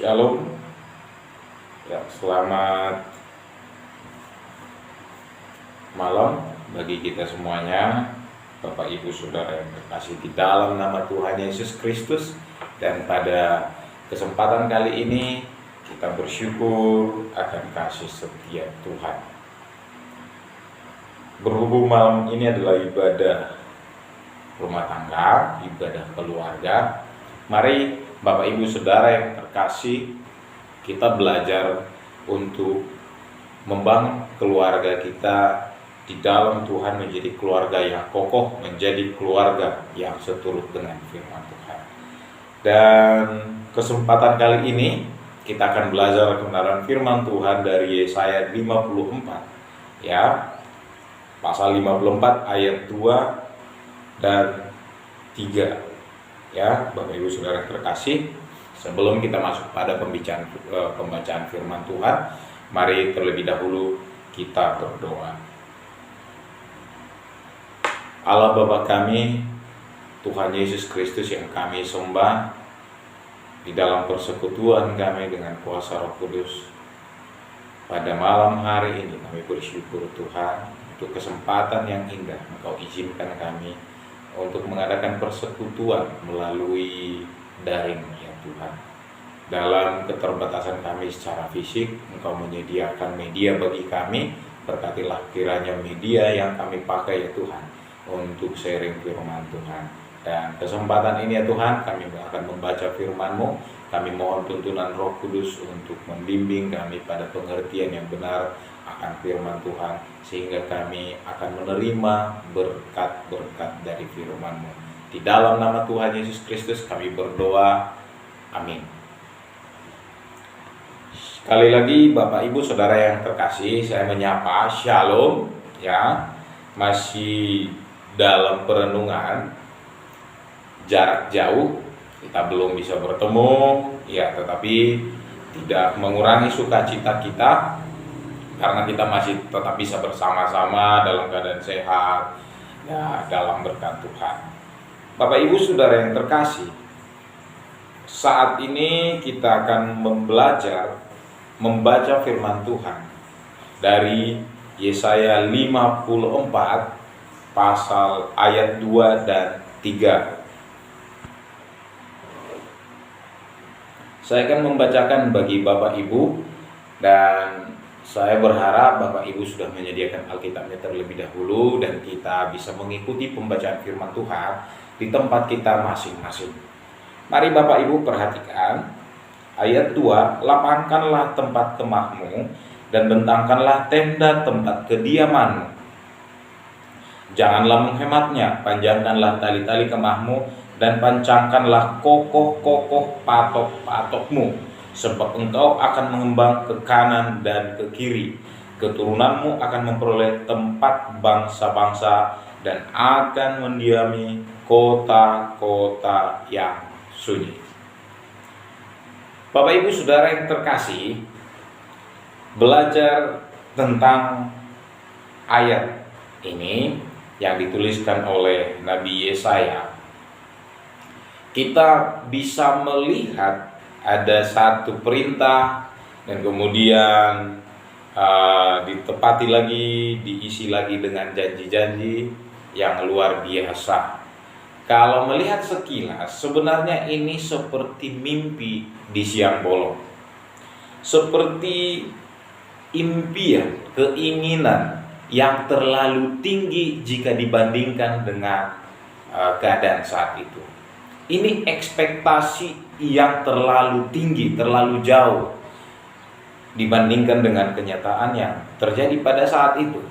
Shalom, ya selamat malam bagi kita semuanya, Bapak Ibu Saudara yang terkasih di dalam nama Tuhan Yesus Kristus. Dan pada kesempatan kali ini kita bersyukur akan kasih setia Tuhan. Berhubung malam ini adalah ibadah rumah tangga, ibadah keluarga, mari Bapak Ibu Saudara yang terkasih, kita belajar untuk membangun keluarga kita di dalam Tuhan menjadi keluarga yang kokoh, menjadi keluarga yang seturut dengan firman Tuhan. Dan kesempatan kali ini kita akan belajar kebenaran firman Tuhan dari Yesaya 54, ya, pasal 54 ayat 2 dan 3. Ya, Bapak Ibu Saudara terkasih, sebelum kita masuk pada pembacaan firman Tuhan, mari terlebih dahulu kita berdoa. Allah Bapa kami, Tuhan Yesus Kristus yang kami sembah, di dalam persekutuan kami dengan kuasa Roh Kudus, pada malam hari ini kami bersyukur Tuhan untuk kesempatan yang indah Engkau izinkan kami untuk mengadakan persekutuan melalui daring, ya Tuhan. Dalam keterbatasan kami secara fisik, Engkau menyediakan media bagi kami. Berkatilah kiranya media yang kami pakai, ya Tuhan, untuk sharing firman Tuhan. Dan kesempatan ini, ya Tuhan, kami akan membaca firman-Mu. Kami mohon tuntunan Roh Kudus untuk membimbing kami pada pengertian yang benar akan firman Tuhan, sehingga kami akan menerima berkat-berkat dari firman-Mu. Di dalam nama Tuhan Yesus Kristus kami berdoa, amin. Sekali lagi Bapak Ibu Saudara yang terkasih, saya menyapa Shalom, ya. Masih dalam perenungan jarak jauh, kita belum bisa bertemu, ya, tetapi tidak mengurangi sukacita kita karena kita masih tetap bisa bersama-sama dalam keadaan sehat, ya, dalam berkat Tuhan. Bapak Ibu Saudara yang terkasih, saat ini kita akan membaca firman Tuhan dari Yesaya 54 pasal ayat 2 dan 3. Saya akan membacakan bagi Bapak Ibu, dan saya berharap Bapak Ibu sudah menyediakan Alkitabnya terlebih dahulu dan kita bisa mengikuti pembacaan firman Tuhan di tempat kita masing-masing. Mari Bapak Ibu perhatikan ayat 2, lapangkanlah tempat kemahmu dan bentangkanlah tenda tempat kediamanmu. Janganlah menghematnya, panjangkanlah tali-tali kemahmu dan pancangkanlah kokoh-kokoh patok-patokmu, sebab engkau akan mengembang ke kanan dan ke kiri. Keturunanmu akan memperoleh tempat bangsa-bangsa dan akan mendiami kota-kota yang sunyi. Bapak Ibu Saudara yang terkasih, belajar tentang ayat ini yang dituliskan oleh Nabi Yesaya, kita bisa melihat ada satu perintah dan kemudian ditepati lagi, diisi lagi dengan janji-janji yang luar biasa. Kalau melihat sekilas, sebenarnya ini seperti mimpi di siang bolong, seperti impian, keinginan yang terlalu tinggi jika dibandingkan dengan keadaan saat itu. Ini ekspektasi yang terlalu tinggi, terlalu jauh dibandingkan dengan kenyataan yang terjadi pada saat itu.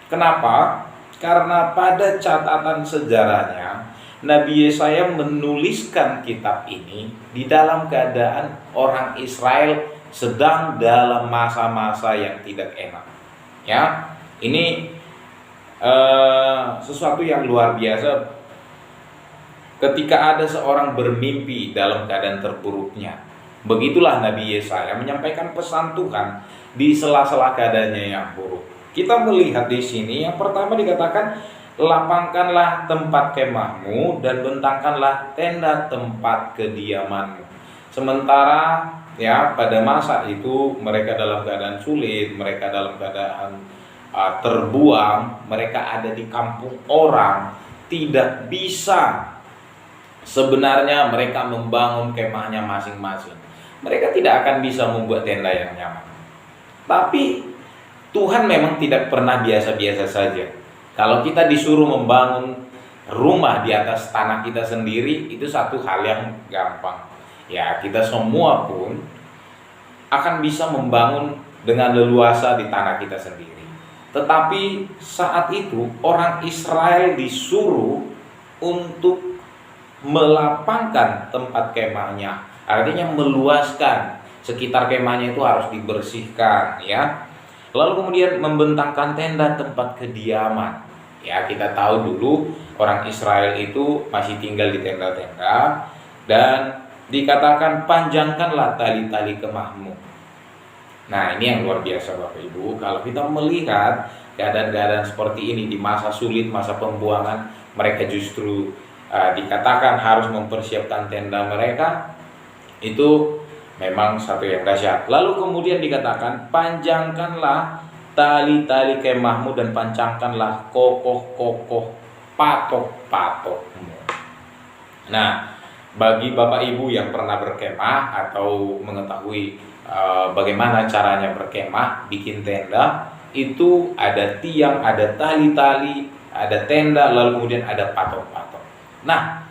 Kenapa? Karena pada catatan sejarahnya, Nabi Yesaya menuliskan kitab ini di dalam keadaan orang Israel sedang dalam masa-masa yang tidak enak. Ya, ini sesuatu yang luar biasa. Ketika ada seorang bermimpi dalam keadaan terburuknya, begitulah Nabi Yesaya menyampaikan pesan Tuhan di sela-sela keadaannya yang buruk. Kita melihat di sini yang pertama dikatakan, lapangkanlah tempat kemahmu dan bentangkanlah tenda tempat kediamanmu. Sementara ya pada masa itu mereka dalam keadaan sulit, mereka dalam keadaan terbuang, mereka ada di kampung orang, tidak bisa sebenarnya mereka membangun kemahnya masing-masing. Mereka tidak akan bisa membuat tenda yang nyaman. Tapi Tuhan memang tidak pernah biasa-biasa saja. Kalau kita disuruh membangun rumah di atas tanah kita sendiri, itu satu hal yang gampang. Ya, kita semua pun akan bisa membangun dengan leluasa di tanah kita sendiri. Tetapi saat itu orang Israel disuruh untuk melapangkan tempat kemahnya, artinya meluaskan sekitar kemahnya, itu harus dibersihkan ya. Lalu kemudian membentangkan tenda tempat kediaman. Ya, kita tahu dulu orang Israel itu masih tinggal di tenda-tenda, dan dikatakan panjangkanlah tali-tali kemahmu. Nah, ini yang luar biasa Bapak Ibu. Kalau kita melihat keadaan-keadaan seperti ini di masa sulit, masa pembuangan, mereka justru dikatakan harus mempersiapkan tenda mereka, itu memang satu yang dahsyat. Lalu kemudian dikatakan panjangkanlah tali-tali kemahmu dan pancangkanlah kokoh-kokoh patok-patokmu. Nah, bagi Bapak Ibu yang pernah berkemah atau mengetahui bagaimana caranya berkemah, bikin tenda, itu ada tiang, ada tali-tali, ada tenda, lalu kemudian ada patok-patok. Nah,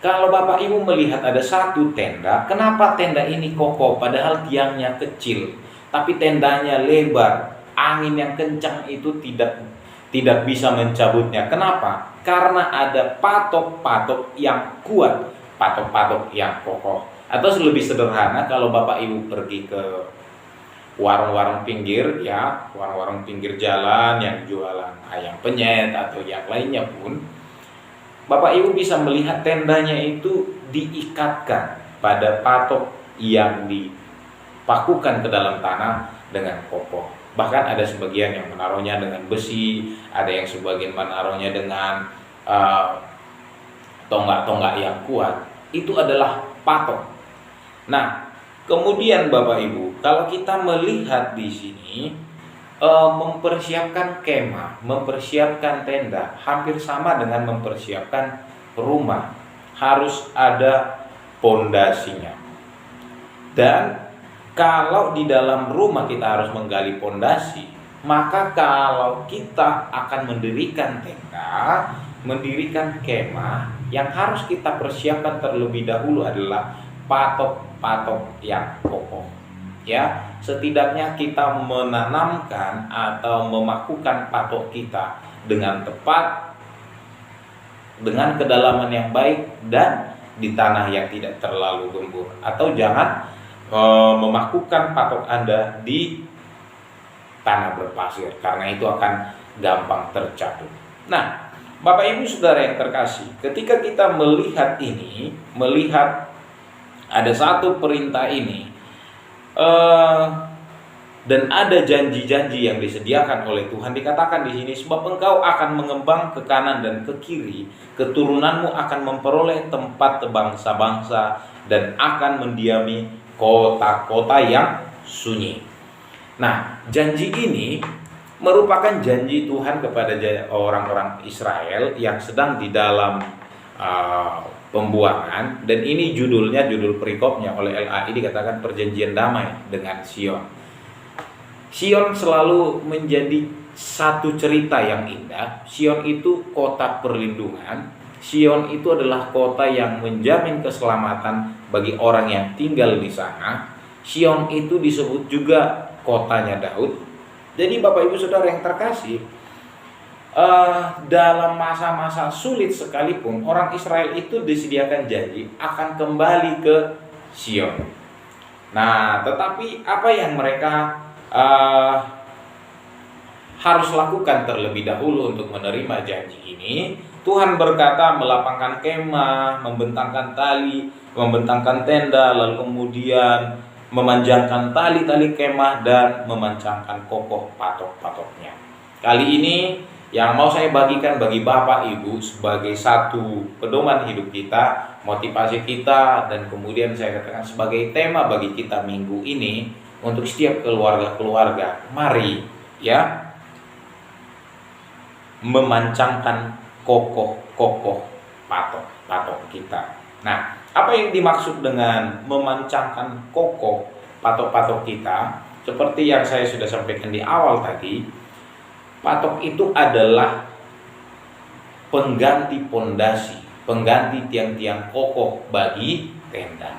kalau Bapak Ibu melihat ada satu tenda, kenapa tenda ini kokoh padahal tiangnya kecil, tapi tendanya lebar, angin yang kencang itu tidak bisa mencabutnya. Kenapa? Karena ada patok-patok yang kuat, patok-patok yang kokoh. Atau lebih sederhana, kalau Bapak Ibu pergi ke warung-warung pinggir ya, warung-warung pinggir jalan yang jualan ayam penyet atau yang lainnya pun, Bapak Ibu bisa melihat tendanya itu diikatkan pada patok yang dipakukan ke dalam tanah dengan kokoh. Bahkan ada sebagian yang menaruhnya dengan besi, ada yang sebagian menaruhnya dengan tonggak-tonggak yang kuat. Itu adalah patok. Nah, kemudian Bapak Ibu, kalau kita melihat di sini, mempersiapkan kemah, mempersiapkan tenda hampir sama dengan mempersiapkan rumah. Harus ada pondasinya. Dan kalau di dalam rumah kita harus menggali pondasi, maka kalau kita akan mendirikan tenda, mendirikan kemah, yang harus kita persiapkan terlebih dahulu adalah patok-patok yang kokoh. Ya, setidaknya kita menanamkan atau memakukan patok kita dengan tepat, dengan kedalaman yang baik, dan di tanah yang tidak terlalu gembur. Atau jangan memakukan patok Anda di tanah berpasir, karena itu akan gampang tercabut. Nah, Bapak Ibu Saudara yang terkasih, ketika kita melihat ini, melihat ada satu perintah ini, dan ada janji-janji yang disediakan oleh Tuhan, dikatakan di sini, sebab engkau akan mengembang ke kanan dan ke kiri, keturunanmu akan memperoleh tempat bangsa-bangsa dan akan mendiami kota-kota yang sunyi. Nah, janji ini merupakan janji Tuhan kepada orang-orang Israel yang sedang di dalam pembuangan, dan ini judul perikopnya oleh LAI dikatakan perjanjian damai dengan Sion. Sion selalu menjadi satu cerita yang indah. Sion itu kota perlindungan. Sion itu adalah kota yang menjamin keselamatan bagi orang yang tinggal di sana. Sion itu disebut juga kotanya Daud. Jadi Bapak Ibu Saudara yang terkasih, dalam masa-masa sulit sekalipun orang Israel itu disediakan janji akan kembali ke Sion. Nah, tetapi apa yang mereka harus lakukan terlebih dahulu untuk menerima janji ini? Tuhan berkata melapangkan kemah, membentangkan tali, membentangkan tenda, lalu kemudian memanjangkan tali-tali kemah dan memancangkan kokoh patok-patoknya. Kali ini Yang mau saya bagikan bagi Bapak Ibu sebagai satu pedoman hidup kita, motivasi kita, dan kemudian saya katakan sebagai tema bagi kita minggu ini untuk setiap keluarga-keluarga. Mari ya memancangkan kokoh patok kita. Nah, apa yang dimaksud dengan memancangkan kokoh patok kita? Seperti yang saya sudah sampaikan di awal tadi, patok itu adalah pengganti pondasi, pengganti tiang-tiang kokoh bagi tenda.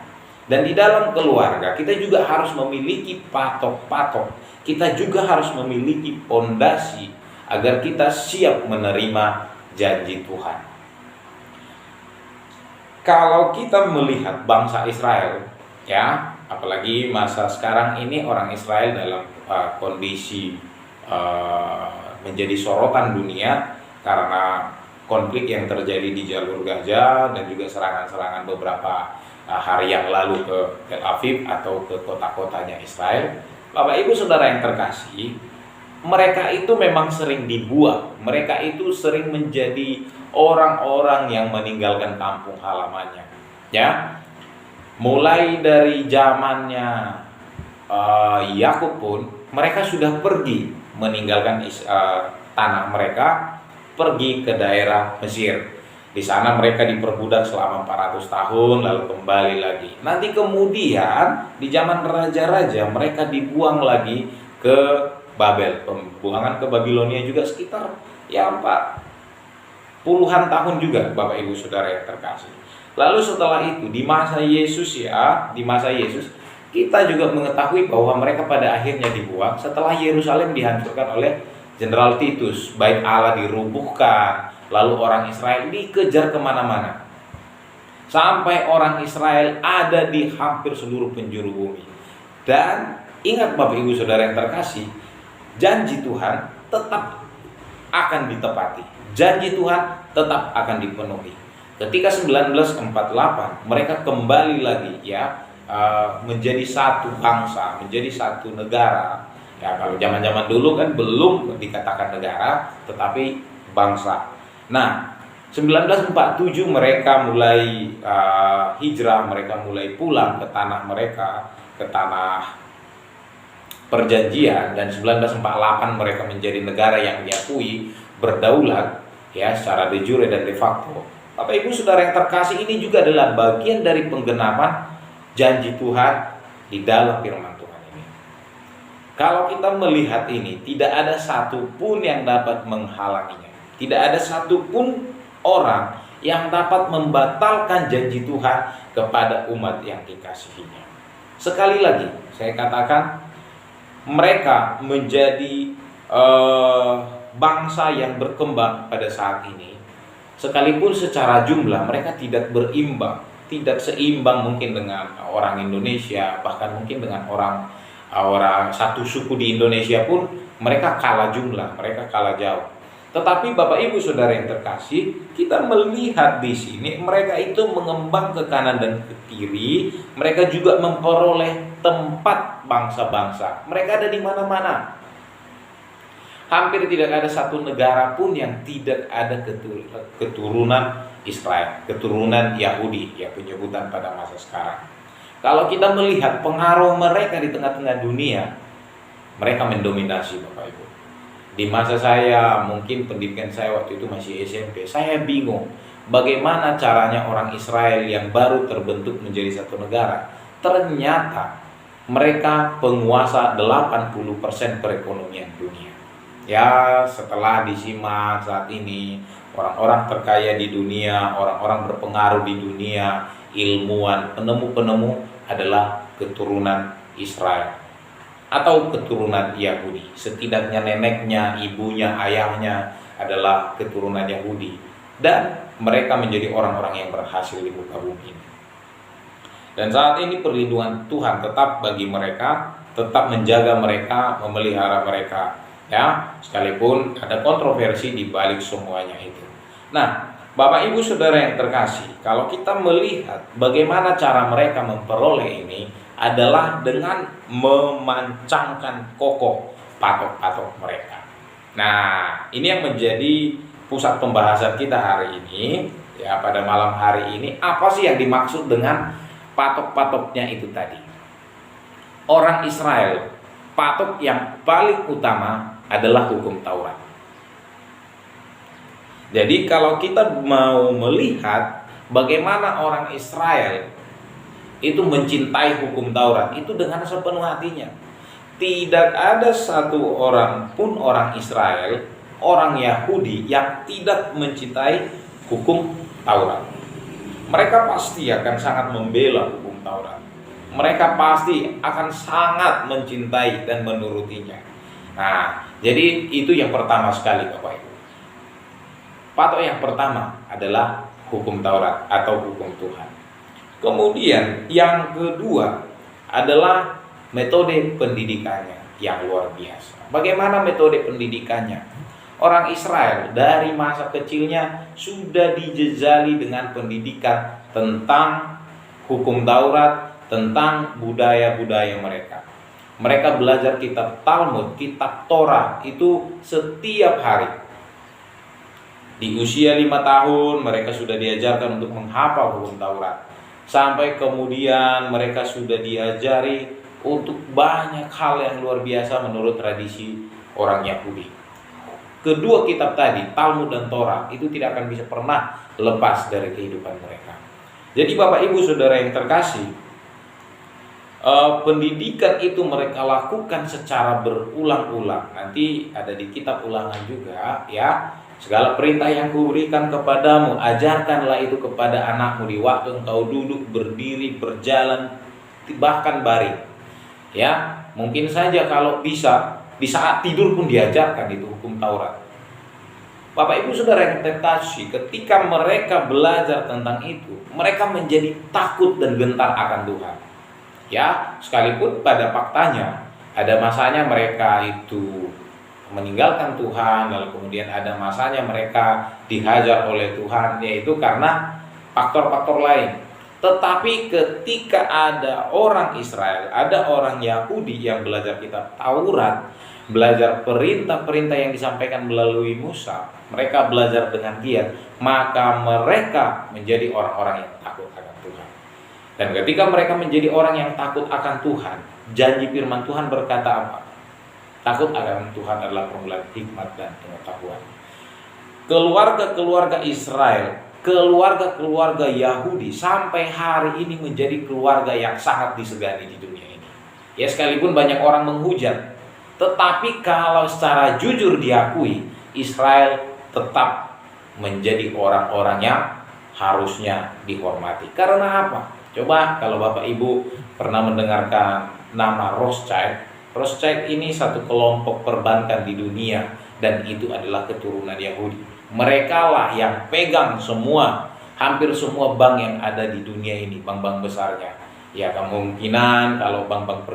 Dan di dalam keluarga kita juga harus memiliki patok-patok. Kita juga harus memiliki pondasi agar kita siap menerima janji Tuhan. Kalau kita melihat bangsa Israel, ya, apalagi masa sekarang ini orang Israel dalam kondisi menjadi sorotan dunia karena konflik yang terjadi di jalur Gaza dan juga serangan-serangan beberapa hari yang lalu ke Tel Aviv atau ke kota-kotanya Israel. Bapak Ibu Saudara yang terkasih, mereka itu memang sering dibuang, mereka itu sering menjadi orang-orang yang meninggalkan kampung halamannya, ya. Mulai dari zamannya Yakub pun mereka sudah pergi meninggalkan tanah mereka, pergi ke daerah Mesir. Di sana mereka diperbudak selama 400 tahun lalu kembali lagi. Nanti kemudian di zaman raja-raja mereka dibuang lagi ke Babel. Pembuangan ke Babilonia juga sekitar ya 40-an tahun juga Bapak Ibu Saudara yang terkasih. Lalu setelah itu di masa Yesus kita juga mengetahui bahwa mereka pada akhirnya dibuang setelah Yerusalem dihancurkan oleh Jenderal Titus. Bait Allah dirubuhkan, lalu orang Israel dikejar kemana-mana. Sampai orang Israel ada di hampir seluruh penjuru bumi. Dan ingat Bapak Ibu Saudara yang terkasih, janji Tuhan tetap akan ditepati. Janji Tuhan tetap akan dipenuhi. Ketika 1948 mereka kembali lagi ya menjadi satu bangsa, menjadi satu negara. Ya, kalau zaman-zaman dulu kan belum dikatakan negara, tetapi bangsa. Nah, 1947 mereka mulai hijrah, mereka mulai pulang ke tanah mereka, ke tanah perjanjian, dan 1948 mereka menjadi negara yang diakui berdaulat ya secara de jure dan de facto. Bapak Ibu Saudara yang terkasih, ini juga adalah bagian dari penggenapan janji Tuhan di dalam firman Tuhan ini. Kalau kita melihat ini, tidak ada satupun yang dapat menghalanginya. Tidak ada satupun orang yang dapat membatalkan janji Tuhan kepada umat yang dikasihinya. Sekali lagi, saya katakan, mereka menjadi bangsa yang berkembang pada saat ini. Sekalipun secara jumlah mereka tidak berimbang, tidak seimbang mungkin dengan orang Indonesia, bahkan mungkin dengan orang satu suku di Indonesia pun mereka kalah jumlah, mereka kalah jauh. Tetapi Bapak Ibu Saudara yang terkasih, kita melihat di sini mereka itu mengembang ke kanan dan ke kiri, mereka juga memperoleh tempat bangsa-bangsa. Mereka ada di mana-mana. Hampir tidak ada satu negara pun yang tidak ada keturunan Israel, keturunan Yahudi, ya penyebutan pada masa sekarang. Kalau kita melihat pengaruh mereka di tengah-tengah dunia, mereka mendominasi Bapak Ibu. Di masa saya, mungkin pendidikan saya waktu itu masih SMP, saya bingung bagaimana caranya orang Israel yang baru terbentuk menjadi satu negara, ternyata mereka penguasa 80% perekonomian dunia. Ya, setelah disimak saat ini, orang-orang terkaya di dunia, orang-orang berpengaruh di dunia, ilmuwan, penemu-penemu adalah keturunan Israel atau keturunan Yahudi. Setidaknya neneknya, ibunya, ayahnya adalah keturunan Yahudi. Dan mereka menjadi orang-orang yang berhasil di muka bumi ini. Dan saat ini perlindungan Tuhan tetap bagi mereka, tetap menjaga mereka, memelihara mereka. Ya, sekalipun ada kontroversi di balik semuanya itu. Nah, Bapak Ibu Saudara yang terkasih, kalau kita melihat bagaimana cara mereka memperoleh ini adalah dengan memancangkan kokoh patok-patok mereka. Nah, ini yang menjadi pusat pembahasan kita hari ini. Ya, pada malam hari ini, apa sih yang dimaksud dengan patok-patoknya itu tadi? Orang Israel, patok yang paling utama adalah hukum Taurat. Jadi kalau kita mau melihat bagaimana orang Israel itu mencintai hukum Taurat, itu dengan sepenuh hatinya. Tidak ada satu orang pun orang Israel, orang Yahudi yang tidak mencintai hukum Taurat. Mereka pasti akan sangat membela hukum Taurat. Mereka pasti akan sangat mencintai dan menurutinya. Nah, jadi itu yang pertama sekali Bapak Ibu. Patok yang pertama adalah hukum Taurat atau hukum Tuhan. Kemudian yang kedua adalah metode pendidikannya yang luar biasa. Bagaimana metode pendidikannya? Orang Israel dari masa kecilnya sudah dijejali dengan pendidikan tentang hukum Taurat, tentang budaya-budaya mereka. Mereka belajar kitab Talmud, kitab Torah itu setiap hari. Di usia 5 tahun mereka sudah diajarkan untuk menghafal hukum Taurat. Sampai kemudian mereka sudah diajari untuk banyak hal yang luar biasa menurut tradisi orang Yahudi. Kedua kitab tadi, Talmud dan Torah, itu tidak akan bisa pernah lepas dari kehidupan mereka. Jadi Bapak Ibu Saudara yang terkasih, pendidikan itu mereka lakukan secara berulang-ulang. Nanti ada di kitab Ulangan juga ya. Segala perintah yang kuberikan kepadamu, ajarkanlah itu kepada anakmu di waktu engkau duduk, berdiri, berjalan, bahkan baring. Ya, mungkin saja kalau bisa di saat tidur pun diajarkan itu hukum Taurat. Bapak Ibu Saudara yang terkasih, ketika mereka belajar tentang itu, mereka menjadi takut dan gentar akan Tuhan. Ya, sekalipun pada faktanya ada masanya mereka itu meninggalkan Tuhan, lalu kemudian ada masanya mereka dihajar oleh Tuhan, yaitu karena faktor-faktor lain. Tetapi ketika ada orang Israel, ada orang Yahudi yang belajar kitab Taurat, belajar perintah-perintah yang disampaikan melalui Musa, mereka belajar dengan giat, maka mereka menjadi orang-orang yang takut akan Tuhan. Dan ketika mereka menjadi orang yang takut akan Tuhan, janji firman Tuhan berkata apa? Takut akan Tuhan adalah permulaan hikmat dan pengetahuan. Keluarga-keluarga Israel, keluarga-keluarga Yahudi sampai hari ini menjadi keluarga yang sangat disegani di dunia ini. Ya, sekalipun banyak orang menghujat, tetapi kalau secara jujur diakui, Israel tetap menjadi orang-orang yang harusnya dihormati. Karena apa? Coba kalau Bapak Ibu pernah mendengarkan nama Rothschild. Rothschild ini satu kelompok perbankan di dunia dan itu adalah keturunan Yahudi. Mereka lah yang pegang semua, hampir semua bank yang ada di dunia ini, bank-bank besarnya. Ya, kemungkinan kalau bank-bank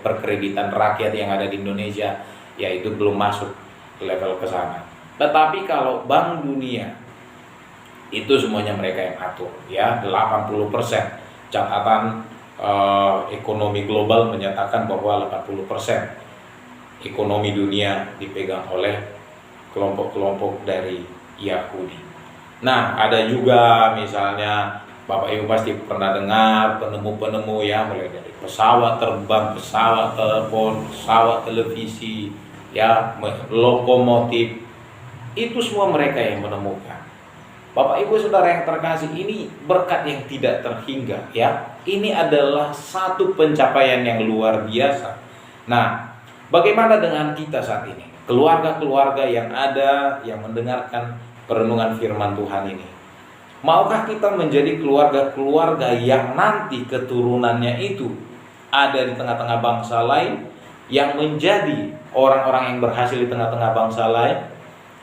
perkreditan rakyat yang ada di Indonesia, ya itu belum masuk ke level ke sana. Tetapi kalau Bank Dunia, itu semuanya mereka yang atur. Ya, 80%. Catatan ekonomi global menyatakan bahwa 80% ekonomi dunia dipegang oleh kelompok-kelompok dari Yahudi. Nah, ada juga misalnya Bapak Ibu pasti pernah dengar penemu-penemu ya, mulai dari pesawat terbang, pesawat telepon, pesawat televisi, ya, lokomotif. Itu semua mereka yang menemukan. Bapak Ibu Saudara yang terkasih, ini berkat yang tidak terhingga ya. Ini adalah satu pencapaian yang luar biasa. Nah, bagaimana dengan kita saat ini? Keluarga-keluarga yang ada yang mendengarkan perenungan firman Tuhan ini. Maukah kita menjadi keluarga-keluarga yang nanti keturunannya itu ada di tengah-tengah bangsa lain, yang menjadi orang-orang yang berhasil di tengah-tengah bangsa lain,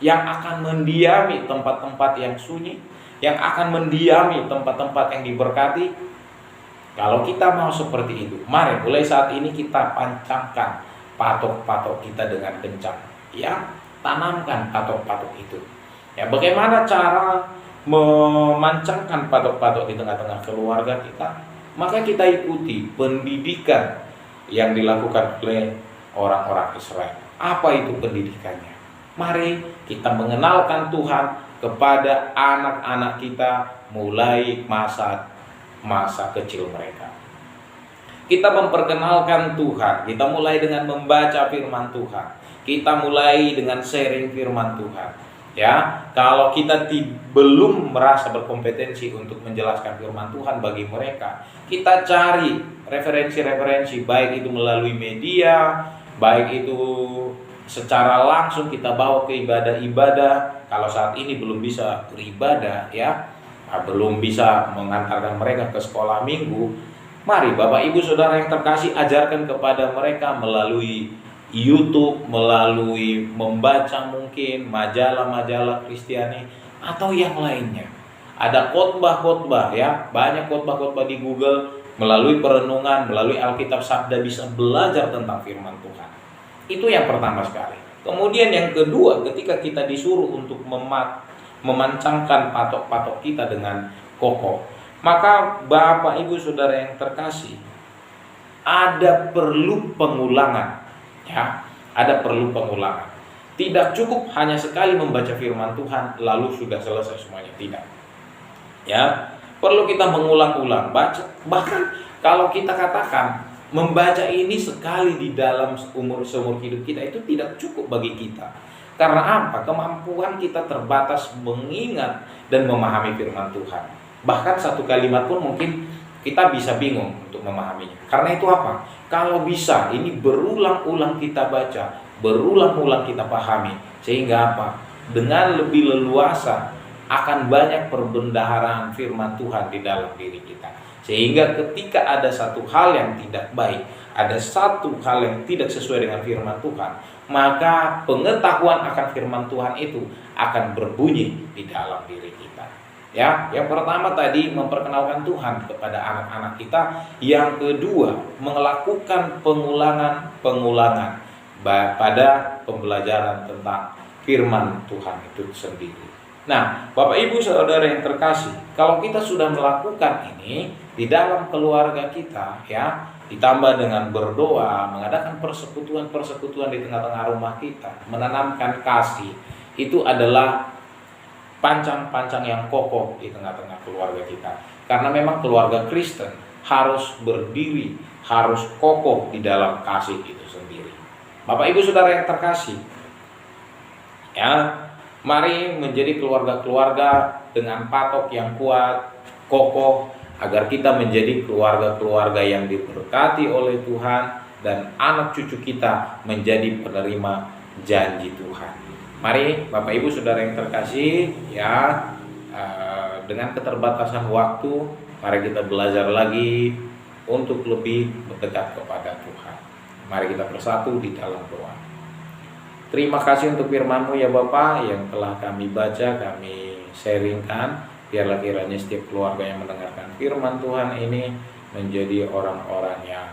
yang akan mendiami tempat-tempat yang sunyi, yang akan mendiami tempat-tempat yang diberkati? Kalau kita mau seperti itu, mari mulai saat ini kita pancangkan patok-patok kita dengan kencang. Ya, tanamkan patok-patok itu. Ya, bagaimana cara memancangkan patok-patok di tengah-tengah keluarga kita? Maka kita ikuti pendidikan yang dilakukan oleh orang-orang Israel. Apa itu pendidikannya? Mari kita mengenalkan Tuhan kepada anak-anak kita mulai masa kecil mereka. Kita memperkenalkan Tuhan, kita mulai dengan membaca firman Tuhan. Kita mulai dengan sharing firman Tuhan. Ya, kalau kita belum merasa berkompetensi untuk menjelaskan firman Tuhan bagi mereka, kita cari referensi-referensi, baik itu melalui media, baik itu secara langsung kita bawa ke ibadah-ibadah. Kalau saat ini belum bisa beribadah, ya, belum bisa mengantarkan mereka ke sekolah minggu, mari Bapak Ibu Saudara yang terkasih, ajarkan kepada mereka melalui YouTube, melalui membaca mungkin majalah-majalah Kristiani atau yang lainnya. Ada khotbah-khotbah, ya, banyak khotbah-khotbah di Google. Melalui perenungan, melalui Alkitab Sabda bisa belajar tentang firman Tuhan. Itu yang pertama sekali. Kemudian yang kedua, ketika kita disuruh untuk memancangkan patok-patok kita dengan kokoh, maka Bapak Ibu Saudara yang terkasih, ada perlu pengulangan, ya, ada perlu pengulangan. Tidak cukup hanya sekali membaca firman Tuhan lalu sudah selesai semuanya, tidak. Ya, perlu kita mengulang-ulang baca. Bahkan kalau kita katakan membaca ini sekali di dalam seumur hidup kita, itu tidak cukup bagi kita. Karena apa? Kemampuan kita terbatas mengingat dan memahami firman Tuhan. Bahkan satu kalimat pun mungkin kita bisa bingung untuk memahaminya. Karena itu apa? Kalau bisa ini berulang-ulang kita baca, berulang-ulang kita pahami, sehingga apa? Dengan lebih leluasa akan banyak perbendaharaan firman Tuhan di dalam diri kita. Sehingga ketika ada satu hal yang tidak baik, ada satu hal yang tidak sesuai dengan firman Tuhan, maka pengetahuan akan firman Tuhan itu akan berbunyi di dalam diri kita. Ya, yang pertama tadi memperkenalkan Tuhan kepada anak-anak kita. Yang kedua, melakukan pengulangan pada pembelajaran tentang firman Tuhan itu sendiri. Nah, Bapak Ibu Saudara yang terkasih, kalau kita sudah melakukan ini di dalam keluarga kita, ya, ditambah dengan berdoa, mengadakan persekutuan-persekutuan di tengah-tengah rumah kita, menanamkan kasih, itu adalah pancang-pancang yang kokoh di tengah-tengah keluarga kita. Karena memang keluarga Kristen harus berdiri, harus kokoh di dalam kasih itu sendiri. Bapak Ibu Saudara yang terkasih, ya, mari menjadi keluarga-keluarga dengan patok yang kuat, kokoh, agar kita menjadi keluarga-keluarga yang diberkati oleh Tuhan dan anak cucu kita menjadi penerima janji Tuhan. Mari Bapak Ibu Saudara yang terkasih, ya, dengan keterbatasan waktu, mari kita belajar lagi untuk lebih mendekat kepada Tuhan. Mari kita bersatu di dalam doa. Terima kasih untuk firman-Mu ya Bapak yang telah kami baca, kami sharingkan. Biarlah kiranya setiap keluarga yang mendengarkan firman Tuhan ini menjadi orang-orang yang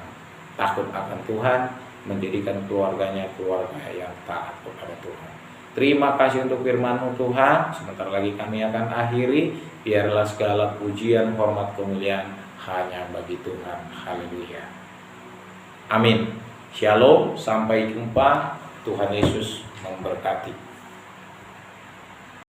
takut akan Tuhan, menjadikan keluarganya keluarga yang taat kepada Tuhan. Terima kasih untuk firman-Mu Tuhan. Sebentar lagi kami akan akhiri. Biarlah segala pujian, hormat, kemuliaan hanya bagi Tuhan. Haleluya. Amin. Shalom, sampai jumpa. Tuhan Yesus memberkati.